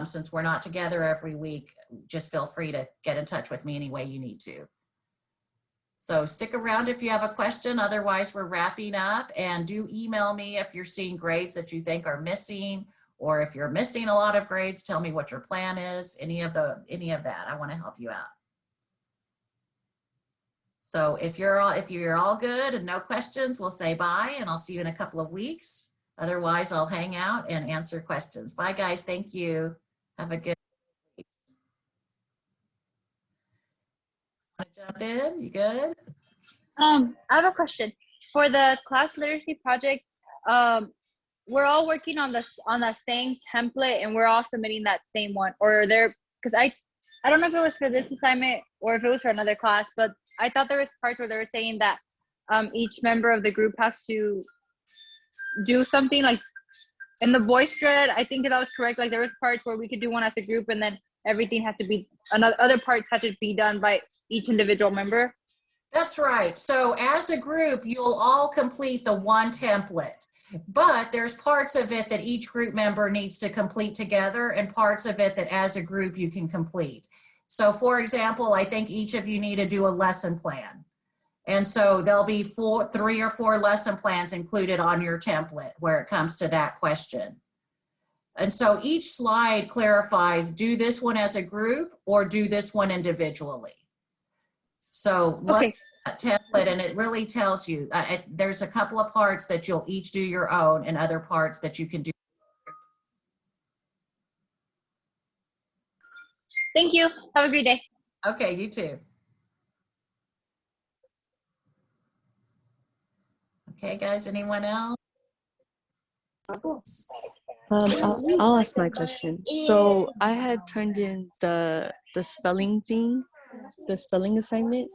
Since we're not together every week, just feel free to get in touch with me any way you need to. So stick around if you have a question. Otherwise, we're wrapping up, and do email me if you're seeing grades that you think are missing, or if you're missing a lot of grades, tell me what your plan is, any of that. I want to help you out. So if you're all good and no questions, we'll say bye, and I'll see you in a couple of weeks. Otherwise, I'll hang out and answer questions. Bye, guys. Thank you. Have a good week. Jump in, you good? I have a question for the class literacy project. We're all working on the same template, and we're all submitting that same one, or there, because I don't know if it was for this assignment or if it was for another class, but I thought there was parts where they were saying that each member of the group has to do something like in the voice thread. I think that was correct. Like there was parts where we could do one as a group, and then everything had to be other parts had to be done by each individual member. That's right. So as a group, you'll all complete the one template, but there's parts of it that each group member needs to complete together and parts of it that as a group you can complete. So for example, I think each of you need to do a lesson plan. And so there'll be 3 or 4 lesson plans included on your template where it comes to that question. And so each slide clarifies, do this one as a group or do this one individually. So look at that template and it really tells you, there's a couple of parts that you'll each do your own and other parts that you can do. Thank you. Have a great day. Okay, you too. Okay, guys, anyone else? I'll ask my question. So I had turned in the spelling thing, the spelling assignment,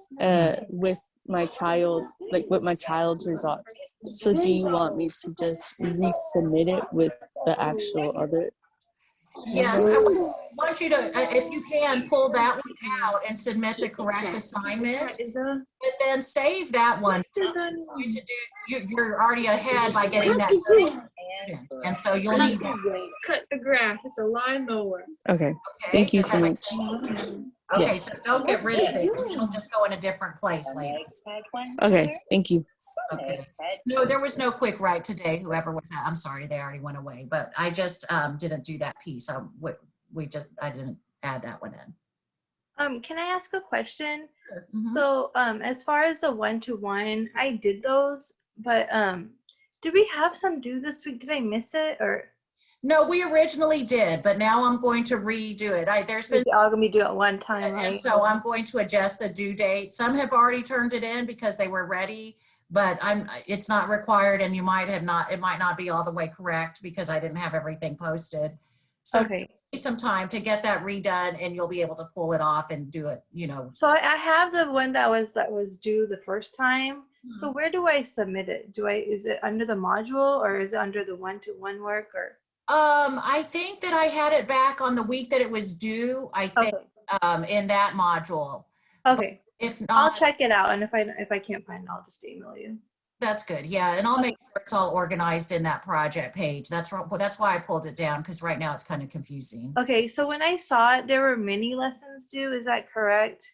with my child, like with my child's results. So do you want me to just resubmit it with the actual other? Yes, I want you to, if you can, pull that one out and submit the correct assignment, but then save that one. You're already ahead by getting that done, and so you'll need that. Cut the grass. It's a line mower. Okay. Thank you so much. Okay, Yes. so don't get rid of it. It'll just go in a different place later. Okay. Thank you. Okay. No, there was no quick write today. Whoever was that, I'm sorry, they already went away. But I just didn't do that piece. I didn't add that one in. Can I ask a question? Mhm. So, as far as the 1-to-1, I did those, but did we have some due this week? Did I miss it or? No, we originally did, but now I'm going to redo it. There's been all gonna be due at one time, right? And so I'm going to adjust the due date. Some have already turned it in because they were ready, but it's not required, and you might have not. It might not be all the way correct because I didn't have everything posted. So Okay. some time to get that redone, and you'll be able to pull it off and do it. So I have the one that was due the first time. So where do I submit it? Is it under the module or is it under the 1-to-1 work or? I think that I had it back on the week that it was due. I think in that module. Okay. But if not, I'll check it out, and if I can't find it, I'll just email you. That's good. Yeah, and I'll make sure it's all organized in that project page. That's why I pulled it down, because right now it's kind of confusing. Okay, so when I saw it, there were mini lessons due. Is that correct?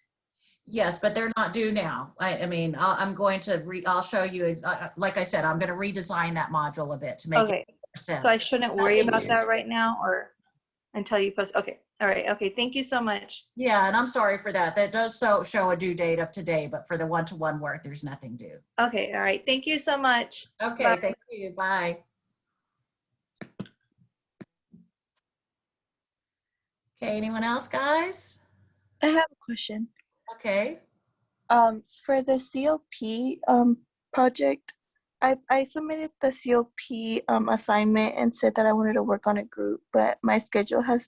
Yes, but they're not due now. I'm going to I'll show you. Like I said, I'm going to redesign that module a bit to make it more sense. So I shouldn't worry about that right now, or until you post. Okay. All right. Okay. Thank you so much. Yeah, and I'm sorry for that. That does show a due date of today, but for the 1-to-1 work, there's nothing due. Okay. All right. Thank you so much. Okay. Bye. Thank you. Bye. Okay. Anyone else, guys? I have a question. Okay. For the COP project, I submitted the COP assignment and said that I wanted to work on a group, but my schedule has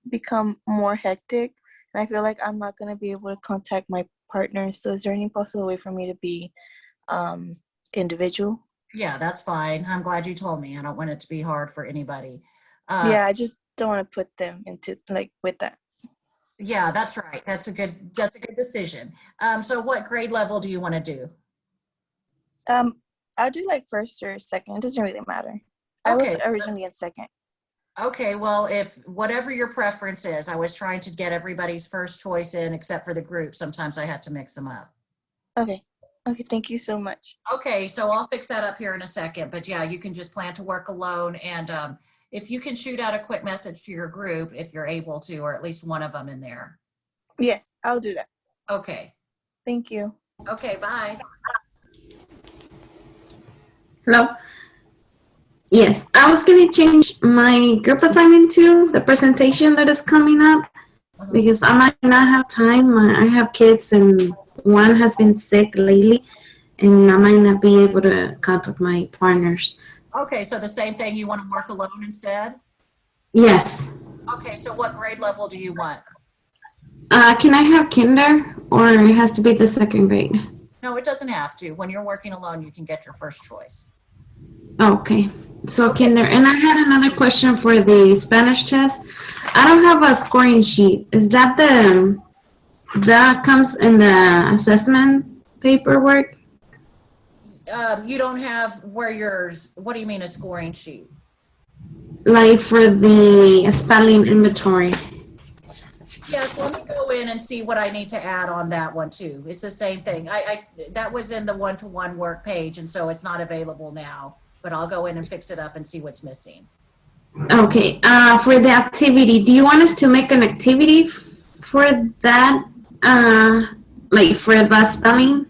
become more hectic, and I feel like I'm not going to be able to contact my partner. So is there any possible way for me to be individual? Yeah, that's fine. I'm glad you told me. I don't want it to be hard for anybody. Yeah, I just don't want to put them into with that. Yeah, that's right. That's a good decision. So what grade level do you want to do? I'll do like first or second. It doesn't really matter. I was originally in second. Okay, well, if whatever your preference is, I was trying to get everybody's first choice in except for the group. Sometimes I had to mix them up. Okay. Okay, thank you so much. Okay, so I'll fix that up here in a second. But yeah, you can just plan to work alone. And if you can shoot out a quick message to your group, if you're able to, or at least one of them in there. Yes, I'll do that. Okay. Thank you. Okay, bye. Hello. Yes, I was going to change my group assignment to the presentation that is coming up because I might not have time. I have kids and one has been sick lately, and I might not be able to contact my partners. Okay, so the same thing, you want to work alone instead? Yes. Okay, so what grade level do you want? Can I have kinder, or it has to be the second grade? No, it doesn't have to. When you're working alone, you can get your first choice. Okay. So Okay. kinder. And I had another question for the Spanish test. I don't have a scoring sheet. Is that that comes in the assessment paperwork? You don't have where yours, what do you mean a scoring sheet? Like for the spelling inventory. Yes, let me go in and see what I need to add on that one too. It's the same thing. That was in the one-to-one work page, and so it's not available now, but I'll go in and fix it up and see what's missing. Okay. For the activity, do you want us to make an activity for that? Like for the spelling?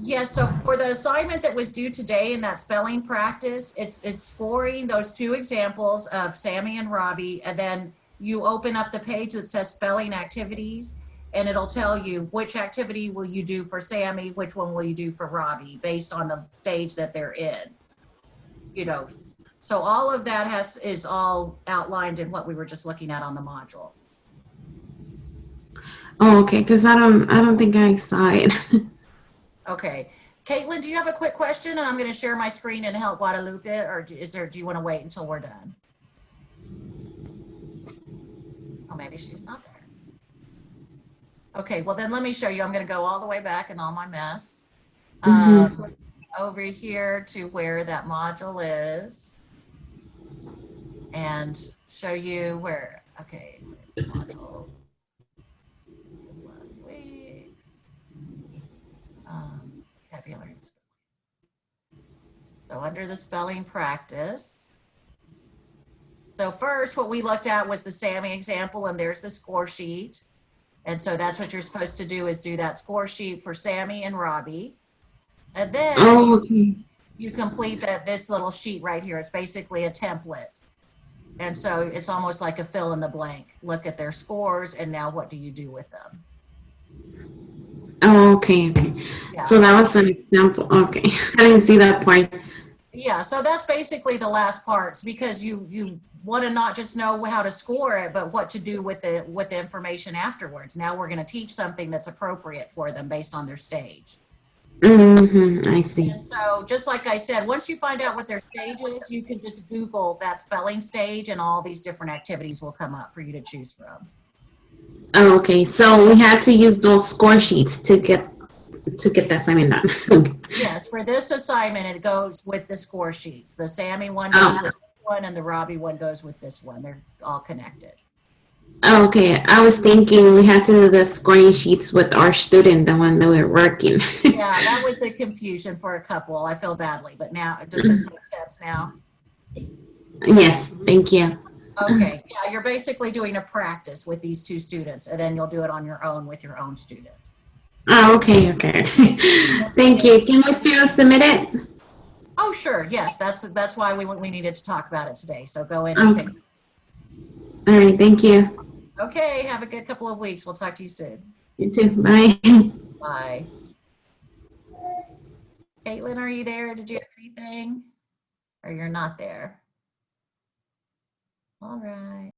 Yes, so for the assignment that was due today in that spelling practice, it's scoring those two examples of Sammy and Robbie, and then you open up the page that says spelling activities, and it'll tell you which activity will you do for Sammy, which one will you do for Robbie, based on the stage that they're in. You know, so all of that is all outlined in what we were just looking at on the module. Oh, okay. Because I don't think I saw it. Okay. Caitlin, do you have a quick question? And I'm going to share my screen and help Guadalupe, or do you want to wait until we're done? Oh, maybe she's not there. Okay, well then let me show you. I'm going to go all the way back in all my mess. Over here to where that module is and show you where, okay, there's modules. This was last week's. Vocabulary. So under the spelling practice. So first, what we looked at was the Sammy example, and there's the score sheet. And so that's what you're supposed to do, is do that score sheet for Sammy and Robbie. And then you complete this little sheet right here. It's basically a template. And so it's almost like a fill in the blank. Look at their scores, and now what do you do with them? Oh, okay. Yeah. So that was an example. Okay. I didn't see that part. Yeah, so that's basically the last parts, because you want to not just know how to score it, but what to do with the information afterwards. Now we're going to teach something that's appropriate for them based on their stage. I see. And so just like I said, once you find out what their stage is, you can just Google that spelling stage, and all these different activities will come up for you to choose from. Oh, okay. So we had to use those score sheets to get the assignment done. Yes, for this assignment, it goes with the score sheets. The Sammy one goes with this one, and the Robbie one goes with this one. They're all connected. Oh, okay. I was thinking we had to do the scoring sheets with our student, the one that we're working. Yeah, that was the confusion for a couple. I feel badly, but now, does this make sense now? Yes, thank you. Okay, yeah, you're basically doing a practice with these two students, and then you'll do it on your own with your own student. Oh, okay. Thank you. Can you still submit it? Oh, sure. Yes, that's why we needed to talk about it today. So go in and pick. All right. Thank you. Okay. Have a good couple of weeks. We'll talk to you soon. You too. Bye. Bye. Caitlin, are you there? Did you have anything? Or you're not there? All right.